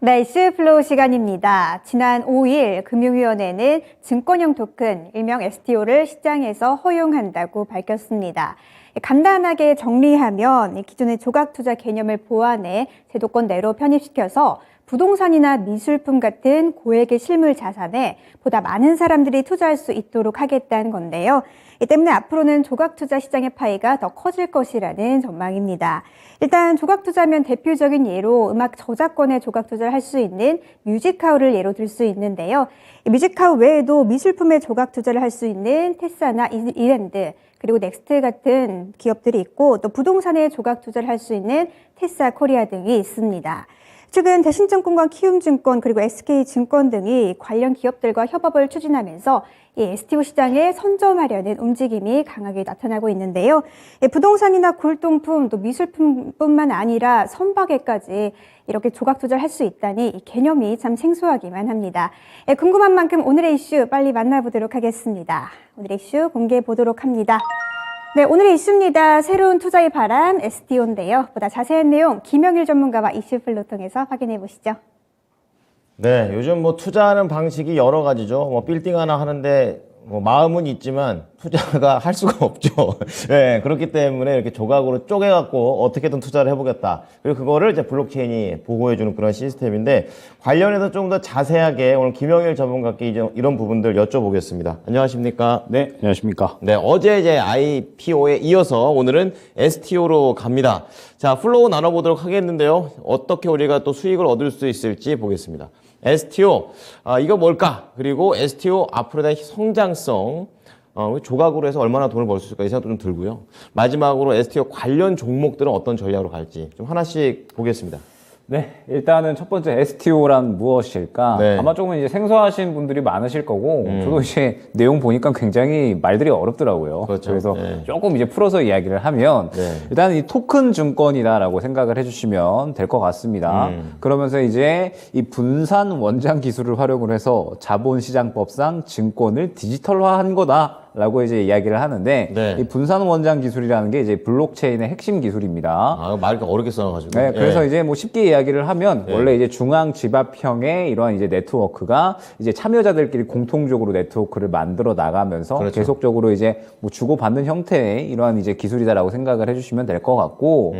네, 이슈 플로우 시간입니다. 지난 5일 금융위원회는 증권형 토큰, 일명 STO를 시장에서 허용한다고 밝혔습니다. 간단하게 정리하면 기존의 조각투자 개념을 보완해 제도권 내로 편입시켜서 부동산이나 미술품 같은 고액의 실물 자산에 보다 많은 사람들이 투자할 수 있도록 하겠다는 건데요. 이 때문에 앞으로는 조각투자 시장의 파이가 더 커질 것이라는 전망입니다. 일단 조각투자면 대표적인 예로 음악 저작권에 조각투자를 할 수 있는 뮤직하우를 예로 들 수 있는데요. 뮤직하우 외에도 미술품에 조각투자를 할 수 있는 테사나 이랜드, 그리고 넥스트 같은 기업들이 있고 또 부동산에 조각투자를 할 수 있는 테사 코리아 등이 있습니다. 최근 대신증권과 키움증권 그리고 SK증권 등이 관련 기업들과 협업을 추진하면서 이 STO 시장에 선점하려는 움직임이 강하게 나타나고 있는데요. 부동산이나 골동품, 또 미술품뿐만 아니라 선박에까지 이렇게 조각 투자를 할 수 있다니 이 개념이 참 생소하기만 합니다. 궁금한 만큼 오늘의 이슈 빨리 만나보도록 하겠습니다. 오늘의 이슈 공개해 보도록 합니다. 네, 오늘의 이슈입니다. 새로운 투자의 바람, STO인데요. 보다 자세한 내용 김영일 전문가와 이슈플로 통해서 확인해 보시죠. 네, 요즘 투자하는 방식이 여러 가지죠. 빌딩 하나 하는데 마음은 있지만 투자가 할 수가 없죠. 네, 그렇기 때문에 이렇게 조각으로 쪼개갖고 어떻게든 투자를 해보겠다. 그리고 그거를 이제 블록체인이 보고해주는 그런 시스템인데 관련해서 좀 더 자세하게 오늘 김영일 전문가께 이런 부분들 여쭤보겠습니다. 안녕하십니까? 네, 안녕하십니까? 네, 어제 이제 IPO에 이어서 오늘은 STO로 갑니다. 자, 플로우 나눠보도록 하겠는데요. 어떻게 우리가 또 수익을 얻을 수 있을지 보겠습니다. STO, 이거 뭘까? 그리고 STO 앞으로의 대한 성장성, 조각으로 해서 얼마나 돈을 벌 수 있을까? 이 생각도 좀 들고요. 마지막으로 STO 관련 종목들은 어떤 전략으로 갈지 좀 하나씩 보겠습니다. 네, 일단은 첫 번째 STO란 무엇일까? 네. 아마 조금 이제 생소하신 분들이 많으실 거고, 저도 이제 내용 보니까 굉장히 말들이 어렵더라고요. 그렇죠. 그래서 네. 조금 이제 풀어서 이야기를 하면, 네. 일단 이 토큰 증권이다라고 생각을 해주시면 될 것 같습니다. 그러면서 이제 이 분산 원장 기술을 활용을 해서 자본시장법상 증권을 디지털화한 거다. 라고 이제 이야기를 하는데, 네. 이 분산 원장 기술이라는 게 이제 블록체인의 핵심 기술입니다. 말이 어렵게 써놔가지고. 네, 그래서 이제 쉽게 이야기를 하면 네. 원래 이제 중앙 집합형의 이러한 이제 네트워크가 이제 참여자들끼리 공통적으로 네트워크를 만들어 나가면서 그렇죠. 계속적으로 이제 주고받는 형태의 이러한 이제 기술이다라고 생각을 해주시면 될 것 같고,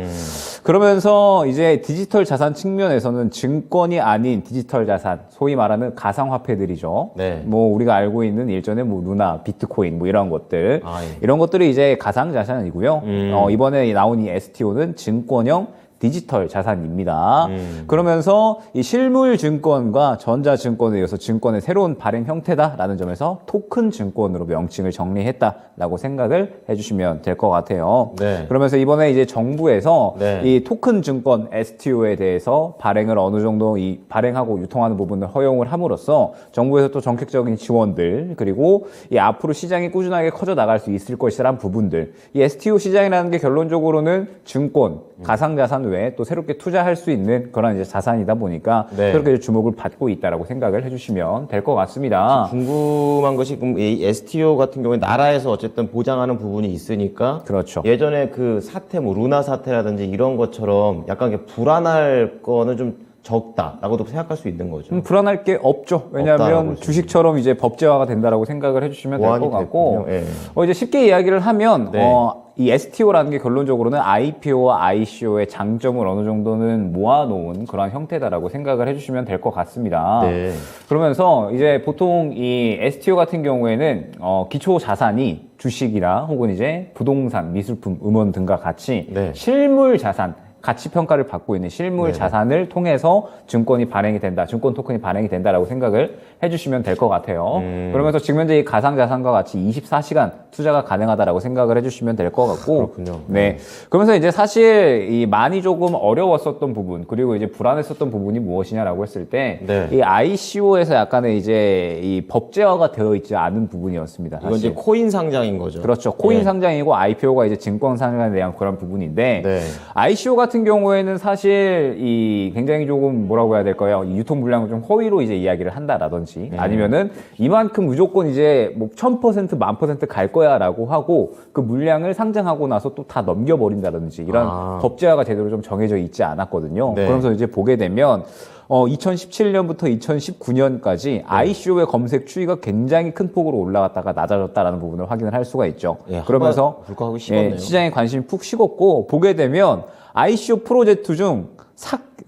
그러면서 이제 디지털 자산 측면에서는 증권이 아닌 디지털 자산, 소위 말하는 가상화폐들이죠. 네. 우리가 알고 있는 일전에 루나, 비트코인 이런 것들, 예. 이런 것들이 이제 가상 자산이고요. 이번에 나온 이 STO는 증권형 디지털 자산입니다. 그러면서 이 실물 증권과 전자 증권에 이어서 증권의 새로운 발행 형태다라는 점에서 토큰 증권으로 명칭을 정리했다라고 생각을 해주시면 될 것 같아요. 네. 그러면서 이번에 이제 정부에서 네. 이 토큰 증권 STO에 대해서 발행을 어느 정도 이 발행하고 유통하는 부분을 허용을 함으로써 정부에서 또 전격적인 지원들 그리고 이 앞으로 시장이 꾸준하게 커져 나갈 수 있을 것이라는 부분들, 이 STO 시장이라는 게 결론적으로는 증권, 가상자산 외에 또 새롭게 투자할 수 있는 그런 이제 자산이다 보니까 네. 그렇게 주목을 받고 있다라고 생각을 해주시면 될 것 같습니다. 궁금한 것이 그럼 이 STO 같은 경우에 나라에서 어쨌든 보장하는 부분이 있으니까 그렇죠. 예전에 그 사태 루나 사태라든지 이런 것처럼 약간 이게 불안할 거는 좀 적다라고도 생각할 수 있는 거죠. 불안할 게 없죠. 없다라고 왜냐하면 주식처럼 이제 법제화가 된다라고 생각을 해주시면 될 것 같고, 됐군요. 예. 이제 쉽게 이야기를 하면, 네. 이 STO라는 게 결론적으로는 IPO와 ICO의 장점을 어느 정도는 모아놓은 그런 형태다라고 생각을 해주시면 될 것 같습니다. 네. 그러면서 이제 보통 이 STO 같은 경우에는 기초 자산이 주식이나 혹은 이제 부동산, 미술품, 음원 등과 같이 네. 실물 자산, 가치 평가를 받고 있는 실물 네네. 자산을 통해서 증권이 발행이 된다, 증권 토큰이 발행이 된다라고 생각을 해주시면 될 것 같아요. 그러면서 지금 현재 이 가상 자산과 같이 24시간 투자가 가능하다라고 생각을 해주시면 될 것 같고, 그렇군요. 네. 그러면서 이제 사실 이 많이 조금 어려웠었던 부분 그리고 이제 불안했었던 부분이 무엇이냐라고 했을 때, 네. 이 ICO에서 약간의 이제 이 법제화가 되어 있지 않은 부분이었습니다. 이건 이제 사실. 코인 상장인 거죠. 그렇죠. 코인 네. 상장이고 IPO가 이제 증권 상장에 대한 그런 부분인데, 네. ICO 같은 경우에는 사실 이 굉장히 조금 뭐라고 해야 될까요? 이 유통 물량을 좀 허위로 이제 이야기를 한다라든지 아니면은 이만큼 무조건 이제 1000% 1000% 갈 거야라고 하고 그 물량을 상장하고 나서 또 다 넘겨버린다든지 이런 법제화가 제대로 좀 정해져 있지 않았거든요. 네. 그러면서 이제 보게 되면 2017년부터 2019년까지 ICO의 검색 추이가 굉장히 큰 폭으로 올라갔다가 낮아졌다라는 부분을 확인을 할 수가 있죠. 예, 그러면서 불구하고 식었네요. 시장에 관심이 푹 식었고 보게 되면 ICO 프로젝트 중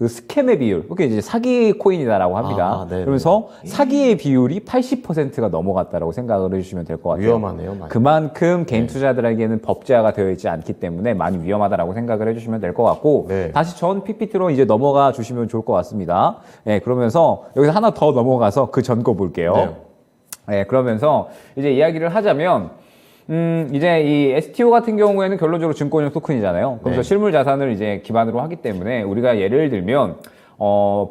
스캠의 비율, 그게 이제 사기 코인이다라고 합니다. 아, 네네. 그러면서 사기의 비율이 80%가 넘어갔다라고 생각을 해주시면 될 것 같아요. 위험하네요, 많이. 그만큼 개인 투자자들에게는 법제화가 되어 있지 않기 때문에 많이 위험하다라고 생각을 해주시면 될 것 같고 네. 다시 전 PPT로 이제 넘어가 주시면 좋을 것 같습니다. 네, 그러면서 여기서 하나 더 넘어가서 그 전 거 볼게요. 네, 그러면서 이제 이야기를 하자면 이제 이 STO 같은 경우에는 결론적으로 증권형 토큰이잖아요. 그래서 네. 실물 자산을 이제 기반으로 하기 때문에 우리가 예를 들면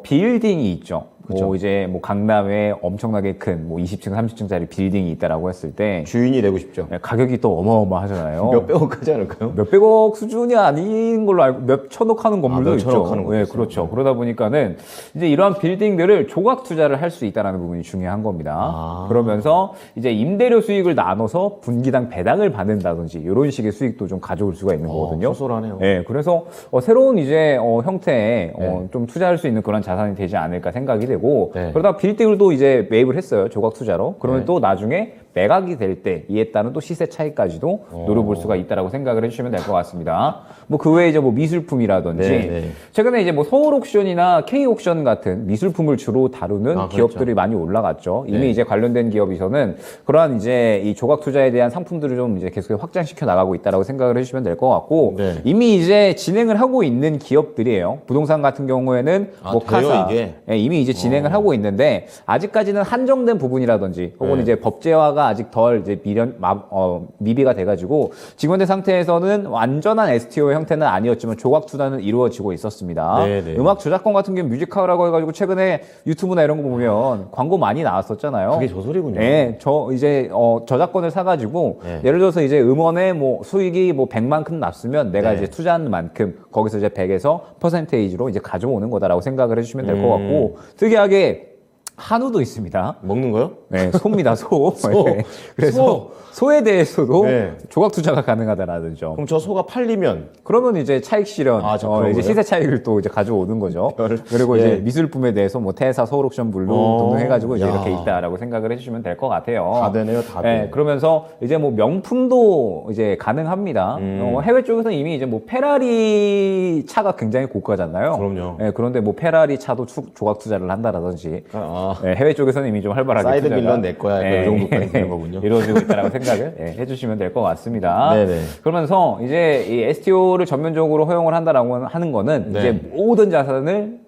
빌딩이 있죠. 뭐 이제 뭐 강남에 엄청나게 큰 뭐 20층, 30층짜리 빌딩이 있다라고 했을 때 주인이 되고 싶죠. 가격이 또 어마어마하잖아요. 몇백억 하지 않을까요? 몇백억 수준이 아닌 걸로 알고 몇 천억 하는 건물도 몇 있죠. 천억 하는 것도 네, 있어요. 그렇죠. 그러다 보니까는 이제 이러한 빌딩들을 조각 투자를 할 수 있다는 부분이 중요한 겁니다. 아. 그러면서 이제 임대료 수익을 나눠서 분기당 배당을 받는다든지 이런 식의 수익도 좀 가져올 수가 있는 거거든요. 소소하네요. 네, 그래서 새로운 이제 형태의 좀 투자할 수 있는 그런 자산이 되지 않을까 생각이 되고 네. 그러다 빌딩을 또 이제 매입을 했어요. 조각 투자로. 그러면 또 나중에 매각이 될 때 이에 따른 또 시세 차이까지도 노려볼 수가 있다라고 생각을 해주시면 될 것 같습니다. 뭐 그 외에 이제 뭐 미술품이라든지 네. 최근에 이제 뭐 서울 옥션이나 K 옥션 같은 미술품을 주로 다루는 기업들이 많이 올라갔죠. 이미 이제 관련된 기업에서는 그러한 이제 이 조각 투자에 대한 상품들을 좀 이제 계속 확장시켜 나가고 있다라고 생각을 해주시면 될 것 같고 네. 이미 이제 진행을 하고 있는 기업들이에요. 부동산 같은 경우에는 뭐 돼요, 카사 이게? 이미 이제 진행을 하고 있는데 아직까지는 한정된 부분이라든지 혹은 이제 법제화가 아직 덜 이제 미비가 돼가지고 지금 현재 상태에서는 완전한 STO 형태는 아니었지만 조각 투자는 이루어지고 있었습니다. 네네. 음악 저작권 같은 경우 뮤직하우라고 해가지고 최근에 유튜브나 이런 거 보면 광고 많이 나왔었잖아요. 그게 저 소리군요. 네, 저 이제 저작권을 사가지고 예를 들어서 이제 음원에 뭐 수익이 뭐 100만큼 났으면 내가 이제 투자한 만큼 거기서 이제 100에서 퍼센테이지로 이제 가져오는 거다라고 생각을 해주시면 될 것 같고 특이하게 한우도 있습니다. 먹는 거요? 네, 소입니다, 소. 소. 네. 그래서 소에 대해서도 네. 조각 투자가 가능하다라는 점. 그럼 저 소가 팔리면 그러면 이제 차익 실현, 그런 이제 거예요? 시세 차익을 또 이제 가져오는 거죠. 그리고 이제 미술품에 대해서 뭐 태사, 서울옥션, 블루 등등 해가지고 이제 야. 이렇게 있다라고 생각을 해주시면 될 것 같아요. 다 되네요, 다 돼. 네, 그러면서 이제 뭐 명품도 이제 가능합니다. 해외 쪽에서는 이미 이제 뭐 페라리 차가 굉장히 고가잖아요. 그럼요. 네, 그런데 뭐 페라리 차도 조각 투자를 한다라든지 네, 해외 쪽에서는 이미 좀 활발하게 사이드 투자가, 밀런 내 거야. 네, 이 정도까지 되는 거군요. 이루어지고 있다라고 생각을 해주시면 될 것 같습니다. 네네. 그러면서 이제 이 STO를 전면적으로 허용을 한다라고 하는 거는 네. 이제 모든 자산을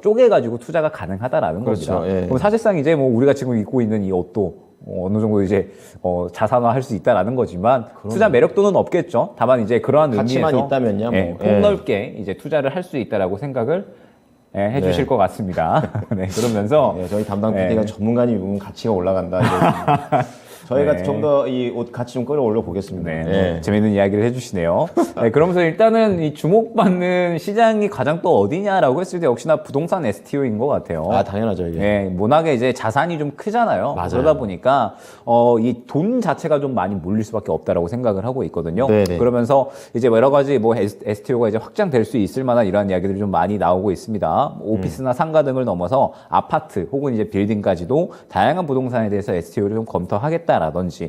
쪼개가지고 투자가 가능하다라는 그렇죠. 겁니다. 예. 그럼 사실상 이제 뭐 우리가 지금 입고 있는 이 옷도 어느 정도 이제 자산화할 수 있다라는 거지만 투자 매력도는 없겠죠. 다만 이제 그러한 가치만 의미에서 있다면야 뭐. 폭넓게 이제 투자를 할 수 있다라고 생각을 해주실 것 같습니다. 네, 그러면서 저희 담당 PD가 전문가님 입으면 가치가 올라간다. 저희가 좀 더 이 옷 가치 좀 끌어올려 보겠습니다. 네, 재미있는 이야기를 해주시네요. 네, 그러면서 일단은 이 주목받는 시장이 가장 또 어디냐라고 했을 때 역시나 부동산 STO인 것 같아요. 아, 당연하죠, 이게. 네, 워낙에 이제 자산이 좀 크잖아요. 맞아요. 그러다 보니까 이 돈 자체가 좀 많이 몰릴 수밖에 없다라고 생각을 하고 있거든요. 네네. 그러면서 이제 여러 가지 뭐 STO가 이제 확장될 수 있을 만한 이러한 이야기들이 좀 많이 나오고 있습니다. 오피스나 상가 등을 넘어서 아파트 혹은 이제 빌딩까지도 다양한 부동산에 대해서 STO를 좀 검토하겠다라든지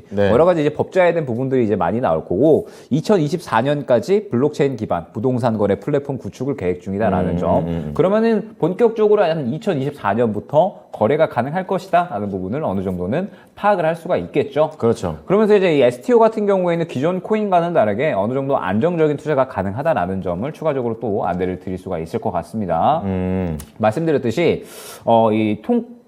네. 여러 가지 이제 법제화된 부분들이 이제 많이 나올 거고 2024년까지 블록체인 기반 부동산 거래 플랫폼 구축을 계획 중이다라는 점. 그러면은 본격적으로 한 2024년부터 거래가 가능할 것이다라는 부분을 어느 정도는 파악을 할 수가 있겠죠. 그렇죠. 그러면서 이제 이 STO 같은 경우에는 기존 코인과는 다르게 어느 정도 안정적인 투자가 가능하다라는 점을 추가적으로 또 안내를 드릴 수가 있을 것 같습니다. 말씀드렸듯이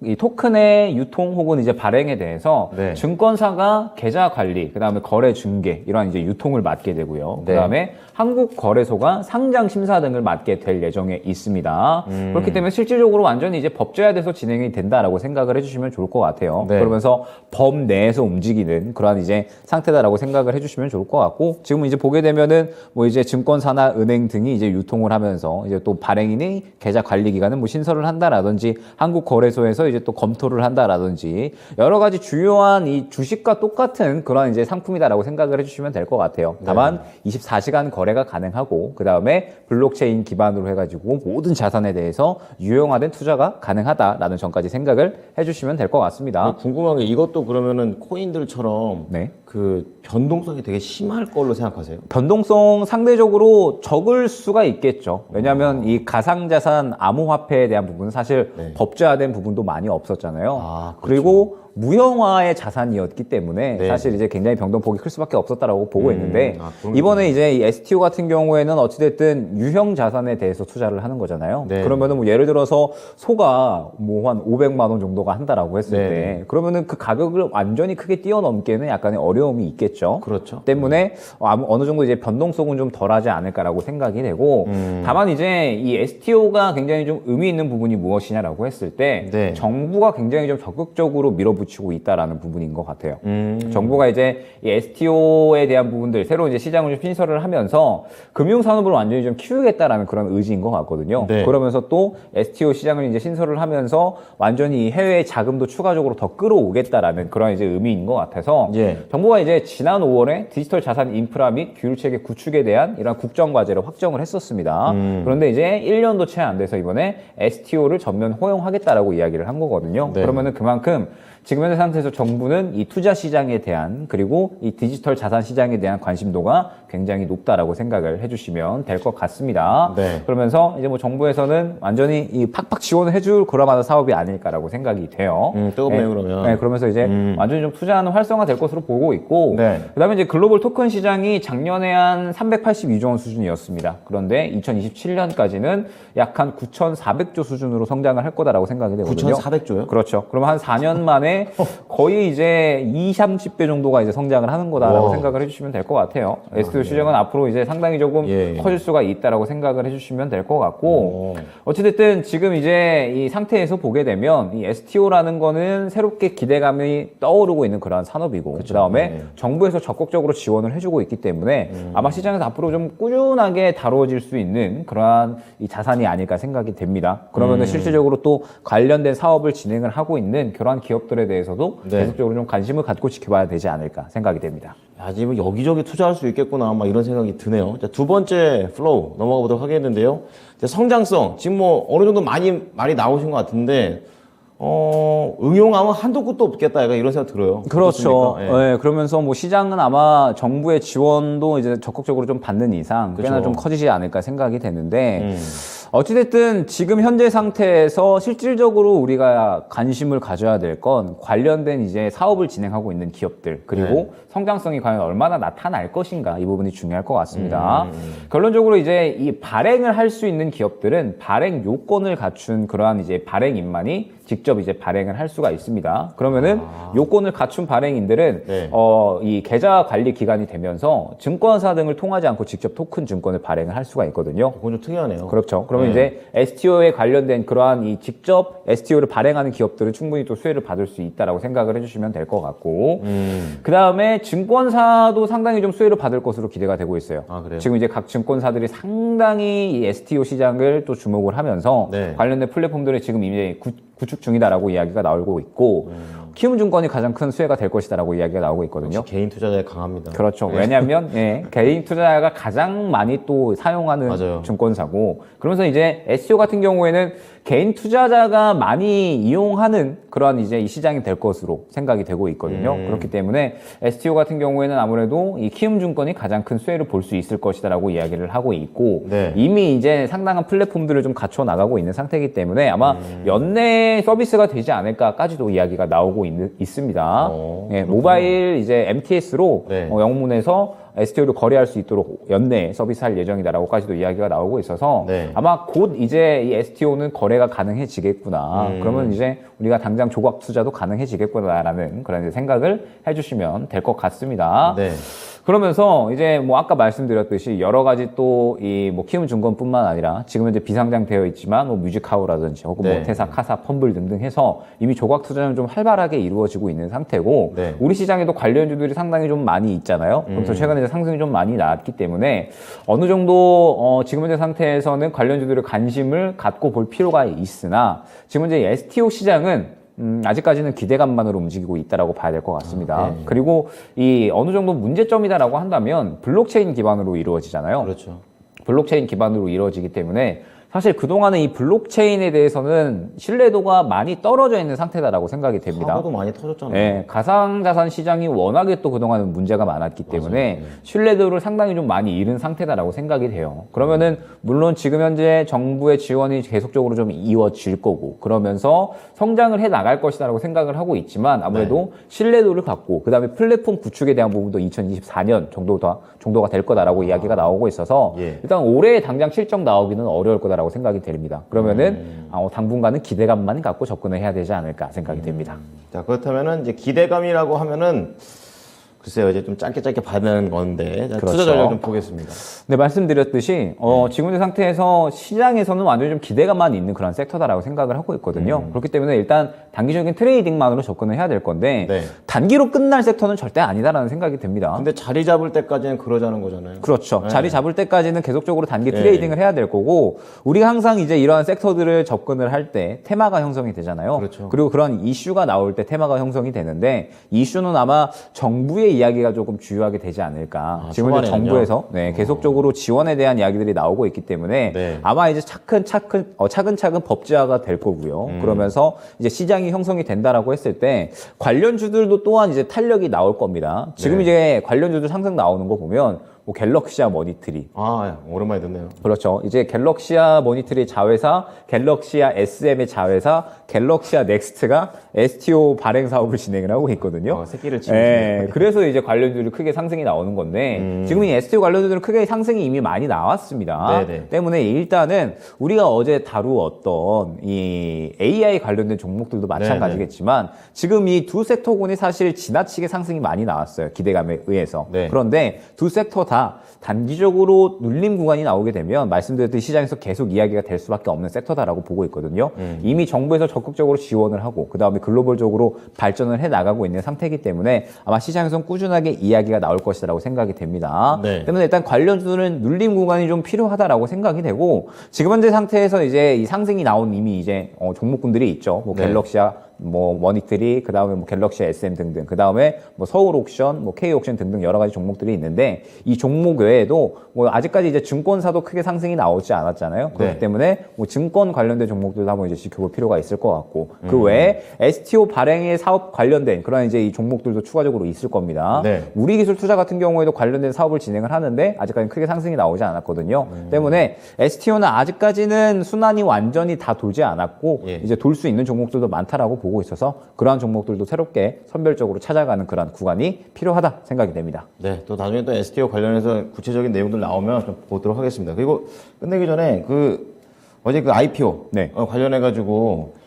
이 토큰의 유통 혹은 이제 발행에 대해서 네. 증권사가 계좌 관리, 그다음에 거래 중개 이러한 이제 유통을 맡게 되고요. 네. 그다음에 한국거래소가 상장 심사 등을 맡게 될 예정에 있습니다. 그렇기 때문에 실질적으로 완전히 이제 법제화돼서 진행이 된다라고 생각을 해주시면 좋을 것 같아요. 네. 그러면서 범 내에서 움직이는 그러한 이제 상태다라고 생각을 해주시면 좋을 것 같고, 지금 이제 보게 되면은 뭐 이제 증권사나 은행 등이 이제 유통을 하면서 이제 또 발행인이 계좌 관리 기간은 뭐 신설을 한다라든지 한국거래소에서 이제 또 검토를 한다라든지 여러 가지 주요한 이 주식과 똑같은 그런 이제 상품이다라고 생각을 해주시면 될 것 같아요. 다만 24시간 거래가 가능하고 그 다음에 블록체인 기반으로 해가지고 모든 자산에 대해서 유용화된 투자가 가능하다라는 점까지 생각을 해주시면 될 것 같습니다. 궁금한 게 이것도 그러면은 코인들처럼 네. 그 변동성이 되게 심할 걸로 생각하세요? 변동성 상대적으로 적을 수가 있겠죠. 왜냐하면 이 가상자산 암호화폐에 대한 부분은 사실 네. 법제화된 부분도 많이 없었잖아요. 아, 그렇죠. 그리고 무형화의 자산이었기 때문에 네. 사실 이제 굉장히 변동폭이 클 수밖에 없었다라고 보고 있는데, 그런 게 이번에 이제 이 STO 같은 경우에는 어찌됐든 유형 자산에 대해서 투자를 하는 거잖아요. 네. 그러면은 뭐 예를 들어서 소가 뭐 한 500만 원 정도가 한다라고 했을 네. 때 그러면은 그 가격을 완전히 크게 뛰어넘기에는 약간의 어려움이 있겠죠. 그렇죠. 때문에 어느 정도 이제 변동성은 좀 덜하지 않을까라고 생각이 되고, 다만 이제 이 STO가 굉장히 좀 의미 있는 부분이 무엇이냐라고 했을 때 네. 정부가 굉장히 좀 적극적으로 밀어붙이고 있다라는 부분인 것 같아요. 정부가 이제 이 STO에 대한 부분들 새로 이제 시장을 좀 신설을 하면서 금융산업을 완전히 좀 키우겠다라는 그런 의지인 것 같거든요. 네. 그러면서 또 STO 시장을 이제 신설을 하면서 완전히 해외 자금도 추가적으로 더 끌어오겠다라는 그런 이제 의미인 것 같아서 예. 정부가 이제 지난 5월에 디지털 자산 인프라 및 규율체계 구축에 대한 이런 국정과제를 확정을 했었습니다. 그런데 이제 1년도 채 안 돼서 이번에 STO를 전면 허용하겠다라고 이야기를 한 거거든요. 네. 그러면은 그만큼 지금 현재 상태에서 정부는 이 투자 시장에 대한, 그리고 이 디지털 자산 시장에 대한 관심도가 굉장히 높다라고 생각을 해주시면 될 것 같습니다. 네. 그러면서 이제 뭐 정부에서는 완전히 이 팍팍 지원을 해줄 그러한 사업이 아닐까라고 생각이 돼요. 뜨겁네요, 네. 그러면. 네, 그러면서 이제 완전히 좀 투자하는 활성화 될 것으로 보고 있고, 네. 그다음에 이제 글로벌 토큰 시장이 작년에 한 382조 원 수준이었습니다. 그런데 2027년까지는 약 한 9,400조 수준으로 성장을 할 거다라고 생각이 되거든요. 9,400조요? 그렇죠. 그러면 한 4년 만에 거의 이제 20, 30배 정도가 이제 성장을 하는 거다라고 와. 생각을 해주시면 될 것 같아요. STO 시장은 앞으로 이제 상당히 조금 예. 커질 수가 있다라고 생각을 해주시면 될 것 같고, 어찌됐든 지금 이제 이 상태에서 보게 되면 이 STO라는 거는 새롭게 기대감이 떠오르고 있는 그러한 산업이고, 그다음에 네. 정부에서 적극적으로 지원을 해주고 있기 때문에 아마 시장에서 앞으로 좀 꾸준하게 다루어질 수 있는 그러한 이 자산이 아닐까 생각이 됩니다. 그러면은 실질적으로 또 관련된 사업을 진행을 하고 있는 그러한 기업들에 대해서도 네. 계속적으로 좀 관심을 갖고 지켜봐야 되지 않을까 생각이 됩니다. 야, 지금 여기저기 투자할 수 있겠구나, 막 이런 생각이 드네요. 자, 두 번째 플로우 넘어가 보도록 하겠는데요. 자, 성장성. 지금 뭐 어느 정도 말이 나오신 것 같은데, 응용하면 한도 끝도 없겠다, 약간 이런 생각 들어요. 그렇죠. 어떻습니까? 예. 네, 그러면서 뭐 시장은 아마 정부의 지원도 이제 적극적으로 좀 받는 이상 꽤나 그렇죠. 좀 커지지 않을까 생각이 되는데, 어찌됐든 지금 현재 상태에서 실질적으로 우리가 관심을 가져야 될 건 관련된 이제 사업을 진행하고 있는 기업들, 그리고 네. 성장성이 과연 얼마나 나타날 것인가, 이 부분이 중요할 것 같습니다. 결론적으로 이제 이 발행을 할 수 있는 기업들은 발행 요건을 갖춘 그러한 이제 발행인만이 직접 이제 발행을 할 수가 있습니다. 그러면은 요건을 갖춘 발행인들은 네. 이 계좌 관리 기간이 되면서 증권사 등을 통하지 않고 직접 토큰 증권을 발행을 할 수가 있거든요. 그건 좀 특이하네요. 그렇죠. 그러면 네. 이제 STO에 관련된 그러한 이 직접 STO를 발행하는 기업들은 충분히 또 수혜를 받을 수 있다라고 생각을 해주시면 될 것 같고, 그 다음에 증권사도 상당히 좀 수혜를 받을 것으로 기대가 되고 있어요. 아, 그래요? 지금 이제 각 증권사들이 상당히 이 STO 시장을 또 주목을 하면서 네. 관련된 플랫폼들이 지금 이제 구축 중이다라고 이야기가 나오고 있고, 키움증권이 가장 큰 수혜가 될 것이다라고 이야기가 나오고 있거든요. 역시 개인 투자자에 강합니다. 그렇죠. 왜냐하면 개인 투자자가 가장 많이 또 사용하는 맞아요. 증권사고, 그러면서 이제 STO 같은 경우에는 개인 투자자가 많이 이용하는 그러한 이제 이 시장이 될 것으로 생각이 되고 있거든요. 그렇기 때문에 STO 같은 경우에는 아무래도 이 키움증권이 가장 큰 수혜를 볼 수 있을 것이다라고 이야기를 하고 있고, 네. 이미 이제 상당한 플랫폼들을 좀 갖춰 나가고 있는 상태이기 때문에 아마 연내 서비스가 되지 않을까까지도 이야기가 나오고 있습니다. 모바일 이제 MTS로 네. 영문에서 STO를 거래할 수 있도록 연내에 서비스할 예정이다라고까지도 이야기가 나오고 있어서 네. 아마 곧 이제 이 STO는 거래가 가능해지겠구나. 그러면 이제 우리가 당장 조각 투자도 가능해지겠구나라는 그런 이제 생각을 해주시면 될 것 같습니다. 네. 그러면서 이제 뭐 아까 말씀드렸듯이 여러 가지 또 이 뭐 키움증권뿐만 아니라 지금 이제 비상장되어 있지만 뭐 뮤직하우라든지 혹은 네. 뭐 테사, 카사, 펌블 등등 해서 이미 조각 투자는 좀 활발하게 이루어지고 있는 상태고 네. 우리 시장에도 관련주들이 상당히 좀 많이 있잖아요. 그래서 최근에 이제 상승이 좀 많이 나왔기 때문에 어느 정도 지금 현재 상태에서는 관련주들의 관심을 갖고 볼 필요가 있으나 지금 현재 STO 시장은 아직까지는 기대감만으로 움직이고 있다라고 봐야 될 것 같습니다. 네. 그리고 이 어느 정도 문제점이다라고 한다면 블록체인 기반으로 이루어지잖아요. 그렇죠. 블록체인 기반으로 이루어지기 때문에 사실 그동안은 이 블록체인에 대해서는 신뢰도가 많이 떨어져 있는 상태다라고 생각이 됩니다. 사고도 많이 터졌잖아요. 네, 가상자산 시장이 워낙에 또 그동안은 문제가 많았기 때문에 맞아요. 신뢰도를 상당히 좀 많이 잃은 상태다라고 생각이 돼요. 그러면은 물론 지금 현재 정부의 지원이 계속적으로 좀 이어질 거고 그러면서 성장을 해 나갈 것이다라고 생각을 하고 있지만 아무래도 신뢰도를 갖고 그다음에 플랫폼 구축에 대한 부분도 2024년 정도가 될 거다라고 이야기가 나오고 있어서 예. 일단 올해 당장 실적 나오기는 어려울 거다라고 생각이 됩니다. 그러면은 당분간은 기대감만 갖고 접근을 해야 되지 않을까 생각이 됩니다. 자, 그렇다면은 이제 기대감이라고 하면은 글쎄요, 이제 좀 짧게 받는 건데 자, 그렇죠. 투자 전략 좀 보겠습니다. 네, 말씀드렸듯이 지금 현재 상태에서 시장에서는 완전히 좀 기대감만 있는 그런 섹터다라고 생각을 하고 있거든요. 그렇기 때문에 일단 단기적인 트레이딩만으로 접근을 해야 될 건데 네. 단기로 끝날 섹터는 절대 아니다라는 생각이 듭니다. 근데 자리 잡을 때까지는 그러자는 거잖아요. 그렇죠. 네. 자리 잡을 때까지는 계속적으로 단기 네. 트레이딩을 해야 될 거고 우리가 항상 이제 이러한 섹터들을 접근을 할 때 테마가 형성이 되잖아요. 그렇죠. 그리고 그런 이슈가 나올 때 테마가 형성이 되는데 이슈는 아마 정부의 이야기가 조금 주요하게 되지 않을까. 지금 이제 초반에는요? 정부에서 계속적으로 지원에 대한 이야기들이 나오고 있기 때문에 네. 아마 이제 차근차근 법제화가 될 거고요. 그러면서 이제 시장이 형성이 된다라고 했을 때 관련주들도 또한 이제 탄력이 나올 겁니다. 지금 네. 이제 관련주들 상승 나오는 거 보면 뭐 갤럭시아 머니트리 아, 오랜만에 듣네요. 그렇죠. 이제 갤럭시아 모니터리 자회사, 갤럭시아 SM의 자회사, 갤럭시아 넥스트가 STO 발행 사업을 진행을 하고 있거든요. 새끼를 치고 예, 그래서 이제 관련주들이 크게 상승이 나오는 건데 지금 이 STO 관련주들은 크게 상승이 이미 많이 나왔습니다. 네네. 때문에 일단은 우리가 어제 다루었던 이 AI 관련된 종목들도 마찬가지겠지만 지금 이 두 섹터군이 사실 지나치게 상승이 많이 나왔어요. 기대감에 의해서. 네. 그런데 두 섹터 다 단기적으로 눌림 구간이 나오게 되면 말씀드렸듯이 시장에서 계속 이야기가 될 수밖에 없는 섹터다라고 보고 있거든요. 이미 정부에서 적극적으로 지원을 하고 그다음에 글로벌적으로 발전을 해 나가고 있는 상태이기 때문에 아마 시장에서 꾸준하게 이야기가 나올 것이라고 생각이 됩니다. 네. 때문에 일단 관련주들은 눌림 구간이 좀 필요하다라고 생각이 되고 지금 현재 상태에서 이제 이 상승이 나온 이미 이제 종목군들이 있죠. 뭐 네. 갤럭시아 뭐 머니트리 그다음에 뭐 갤럭시 SM 등등 그다음에 뭐 서울 옥션 뭐 K 옥션 등등 여러 가지 종목들이 있는데 이 종목 외에도 뭐 아직까지 이제 증권사도 크게 상승이 나오지 않았잖아요. 그렇기 네. 때문에 뭐 증권 관련된 종목들도 한번 이제 지켜볼 필요가 있을 것 같고 그 외에 STO 발행의 사업 관련된 그런 이제 이 종목들도 추가적으로 있을 겁니다. 네. 우리기술투자 같은 경우에도 관련된 사업을 진행을 하는데 아직까지 크게 상승이 나오지 않았거든요. 때문에 STO는 아직까지는 순환이 완전히 다 돌지 않았고 예. 이제 돌 수 있는 종목들도 많다라고 보고 있어서 그러한 종목들도 새롭게 선별적으로 찾아가는 그런 구간이 필요하다 생각이 됩니다. 네, 또 나중에 또 STO 관련해서 구체적인 내용들 나오면 좀 보도록 하겠습니다. 그리고 끝내기 전에 어제 그 IPO 네. 관련해가지고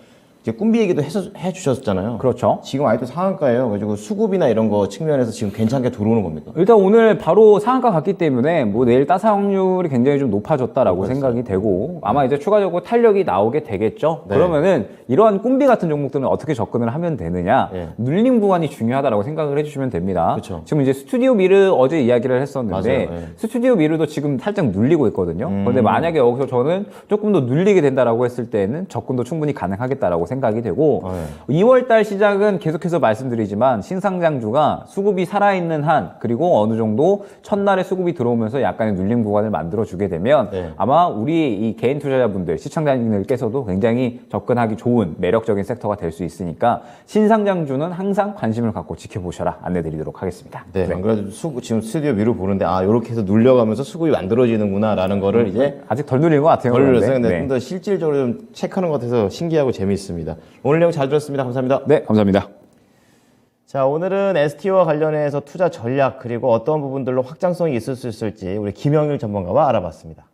이제 꿈비 얘기도 해주셨잖아요. 그렇죠. 지금 아직도 상한가예요. 그래가지고 수급이나 이런 거 측면에서 지금 괜찮게 들어오는 겁니까? 일단 오늘 바로 상한가 갔기 때문에 뭐 내일 따사 확률이 굉장히 좀 높아졌다라고 생각이 되고 아마 이제 추가적으로 탄력이 나오게 되겠죠. 네. 그러면은 이러한 꿈비 같은 종목들은 어떻게 접근을 하면 되느냐? 예. 눌림 구간이 중요하다라고 생각을 해주시면 됩니다. 그쵸. 지금 이제 스튜디오 미르 어제 이야기를 했었는데 맞아요. 예. 스튜디오 미르도 지금 살짝 눌리고 있거든요. 그런데 만약에 여기서 저는 조금 더 눌리게 된다라고 했을 때는 접근도 충분히 가능하겠다라고 생각이 되고 2월달 시작은 계속해서 말씀드리지만 신상장주가 수급이 살아있는 한 그리고 어느 정도 첫날에 수급이 들어오면서 약간의 눌림 구간을 만들어주게 되면 네. 아마 우리 이 개인 투자자분들 시청자님들께서도 굉장히 접근하기 좋은 매력적인 섹터가 될 수 있으니까 신상장주는 항상 관심을 갖고 지켜보셔라 안내드리도록 하겠습니다. 네, 안 그래도 지금 스튜디오 위로 보는데 요렇게 해서 눌려가면서 수급이 만들어지는구나 라는 거를 이제 아직 덜 눌린 것 같아요. 덜 그런데. 눌렸어요. 근데 네. 좀 더 실질적으로 좀 체크하는 것 같아서 신기하고 재미있습니다. 오늘 내용 잘 들었습니다. 감사합니다. 네, 감사합니다. 자, 오늘은 STO와 관련해서 투자 전략 그리고 어떤 부분들로 확장성이 있을 수 있을지 우리 김영일 전문가와 알아봤습니다.